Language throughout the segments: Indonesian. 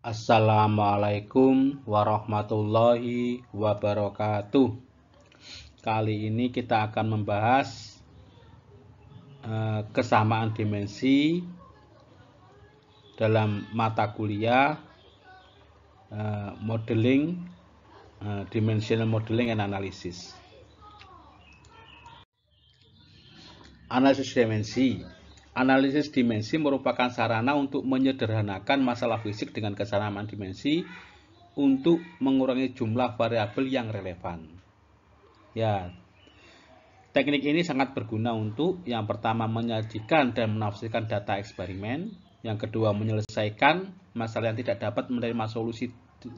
Assalamualaikum warahmatullahi wabarakatuh. Kali ini kita akan membahas kesamaan dimensi dalam mata kuliah modeling, dimensional modeling and analysis. Analisis dimensi. Analisis dimensi merupakan sarana untuk menyederhanakan masalah fisik dengan kesamaan dimensi untuk mengurangi jumlah variabel yang relevan. Ya, teknik ini sangat berguna untuk yang pertama menyajikan dan menafsirkan data eksperimen, yang kedua menyelesaikan masalah yang tidak dapat menerima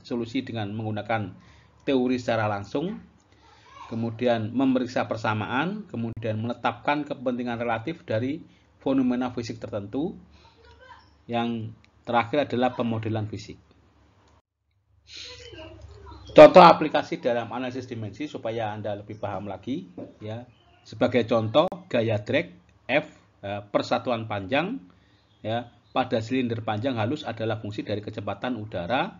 solusi dengan menggunakan teori secara langsung, kemudian memeriksa persamaan, kemudian menetapkan kepentingan relatif dari fenomena fisik tertentu. Yang terakhir adalah pemodelan fisik. Contoh aplikasi dalam analisis dimensi supaya Anda lebih paham lagi, ya. Sebagai contoh, gaya drag F persatuan panjang, ya, pada silinder panjang halus adalah fungsi dari kecepatan udara,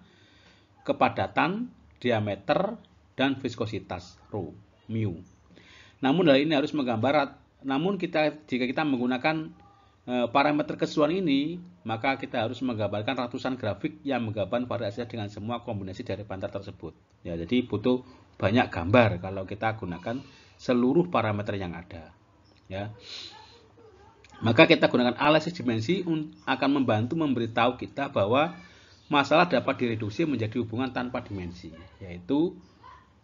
kepadatan, diameter, dan viskositas ρ, mu. Namun hal ini harus menggambar. Namun jika kita menggunakan parameter keseluruhan ini, maka kita harus menggambarkan ratusan grafik yang menggambarkan variasi dengan semua kombinasi dari pantar tersebut. Ya, jadi butuh banyak gambar kalau kita gunakan seluruh parameter yang ada. Ya. Maka kita gunakan analisis dimensi akan membantu memberitahu kita bahwa masalah dapat direduksi menjadi hubungan tanpa dimensi, yaitu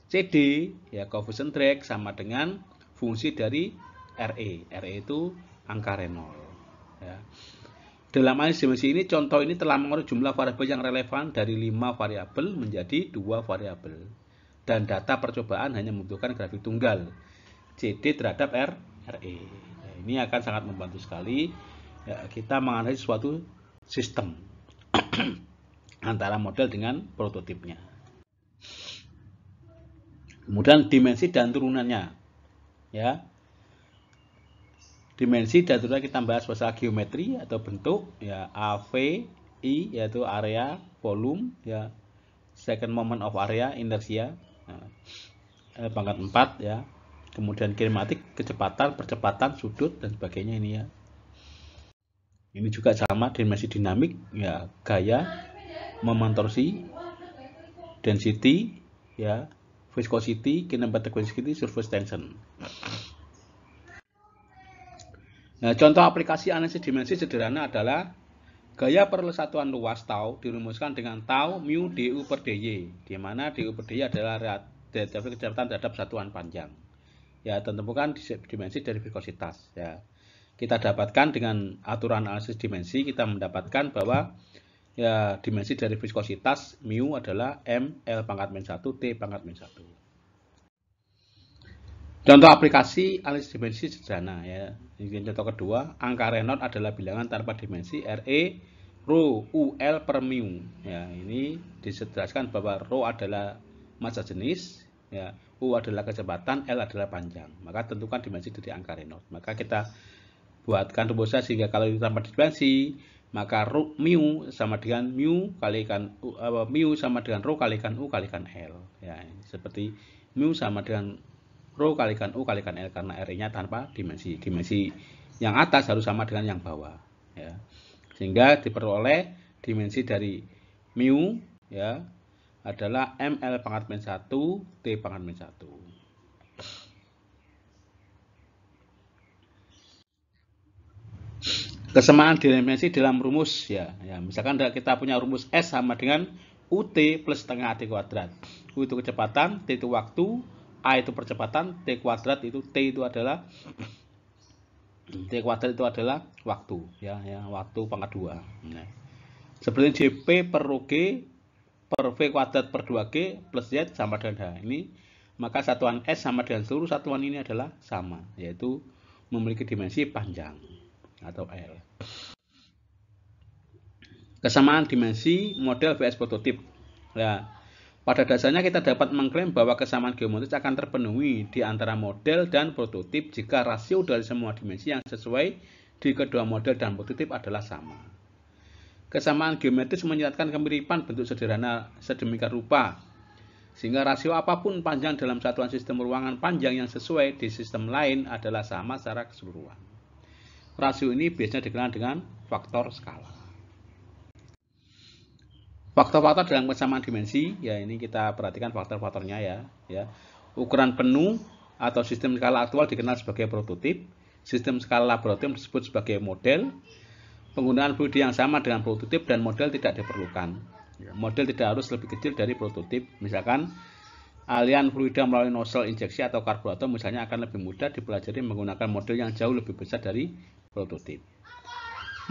CD, ya, coefficient drag sama dengan fungsi dari RE. RE itu angka Reynolds. Ya. Dalam analisis dimensi ini, contoh ini telah mengurangi jumlah variabel yang relevan dari 5 variabel menjadi 2 variabel. Dan data percobaan hanya membutuhkan grafik tunggal, CD terhadap RE. Ya, ini akan sangat membantu sekali, ya, kita menganalisis suatu sistem antara model dengan prototipnya. Kemudian dimensi dan turunannya, ya. Dimensi dan turunannya kita bahas masalah geometri atau bentuk, ya, AV, I yaitu area, volume, ya, second moment of area, inersia, pangkat 4, ya. Kemudian kinematik, kecepatan, percepatan, sudut, dan sebagainya ini, ya. Ini juga sama, dimensi dinamik, ya, gaya, moment torsi, density, ya, viscosity, kinematic viscosity, surface tension. Nah, contoh aplikasi analisis dimensi sederhana adalah gaya per satuan luas tau dirumuskan dengan tau mu du per dy, di mana du per dy adalah kecepatan terhadap satuan panjang. Ya, tentukan dimensi dari viskositas. Ya, kita dapatkan dengan aturan analisis dimensi, kita mendapatkan bahwa, ya, dimensi dari viskositas mu adalah m L pangkat min 1 T pangkat min 1. Contoh aplikasi analisis dimensi sederhana, ya. Ini contoh kedua, angka Reynolds adalah bilangan tanpa dimensi RE rho UL per mu. Ya, ini dijelaskan bahwa rho adalah massa jenis, ya, U adalah kecepatan, L adalah panjang. Maka tentukan dimensi dari angka Reynolds. Maka kita buatkan rumusan sehingga kalau itu tanpa dimensi, maka rho mu sama dengan mu kalikan mu sama dengan rho kalikan U kalikan L. Ya, seperti mu sama dengan rho kalikan U kalikan L karena R-nya tanpa dimensi. Dimensi yang atas harus sama dengan yang bawah, ya. Sehingga diperoleh dimensi dari mu, ya, adalah mL pangkat min 1 T pangkat min 1. Kesamaan dimensi dalam rumus, ya, misalkan kita punya rumus S sama dengan UT plus setengah AT kuadrat. U itu kecepatan, T itu waktu, A itu percepatan, T kuadrat itu adalah waktu, ya, waktu pangkat 2. Nah, seperti JP per rho G per V kuadrat per 2G plus Z sama dengan H. Ini, maka satuan S sama dengan seluruh satuan ini adalah sama, yaitu memiliki dimensi panjang atau L. Kesamaan dimensi model vs prototip. Ya, pada dasarnya kita dapat mengklaim bahwa kesamaan geometris akan terpenuhi di antara model dan prototip jika rasio dari semua dimensi yang sesuai di kedua model dan prototip adalah sama. Kesamaan geometris menyiratkan kemiripan bentuk sederhana sedemikian rupa, sehingga rasio apapun panjang dalam satuan sistem ruangan panjang yang sesuai di sistem lain adalah sama secara keseluruhan. Rasio ini biasanya dikenal dengan faktor skala. Faktor-faktor dalam kesamaan dimensi, ya ini kita perhatikan faktor-faktornya ya. Ukuran penuh atau sistem skala aktual dikenal sebagai prototip, sistem skala laboratorium disebut sebagai model. Penggunaan fluida yang sama dengan prototip dan model tidak diperlukan. Model tidak harus lebih kecil dari prototip. Misalkan alian fluida melalui nozzle injeksi atau karburator misalnya akan lebih mudah dipelajari menggunakan model yang jauh lebih besar dari prototip.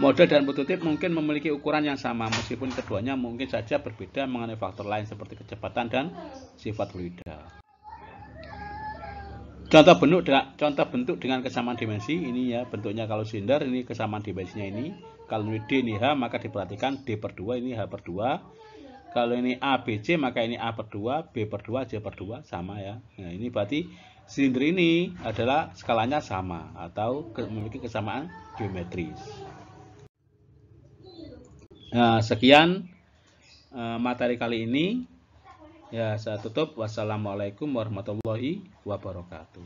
Model dan prototip mungkin memiliki ukuran yang sama meskipun keduanya mungkin saja berbeda mengenai faktor lain seperti kecepatan dan sifat fluida. Contoh bentuk dengan kesamaan dimensi ini ya, bentuknya kalau silinder ini kesamaan dimensinya ini. Kalau ini D ini H maka diperhatikan D per 2 ini H per 2. Kalau ini A B C maka ini A per 2, B per 2, C per 2 sama ya. Nah, ini berarti silinder ini adalah skalanya sama atau memiliki kesamaan geometris. Nah, sekian materi kali ini. Ya, saya tutup. Wassalamualaikum warahmatullahi wabarakatuh.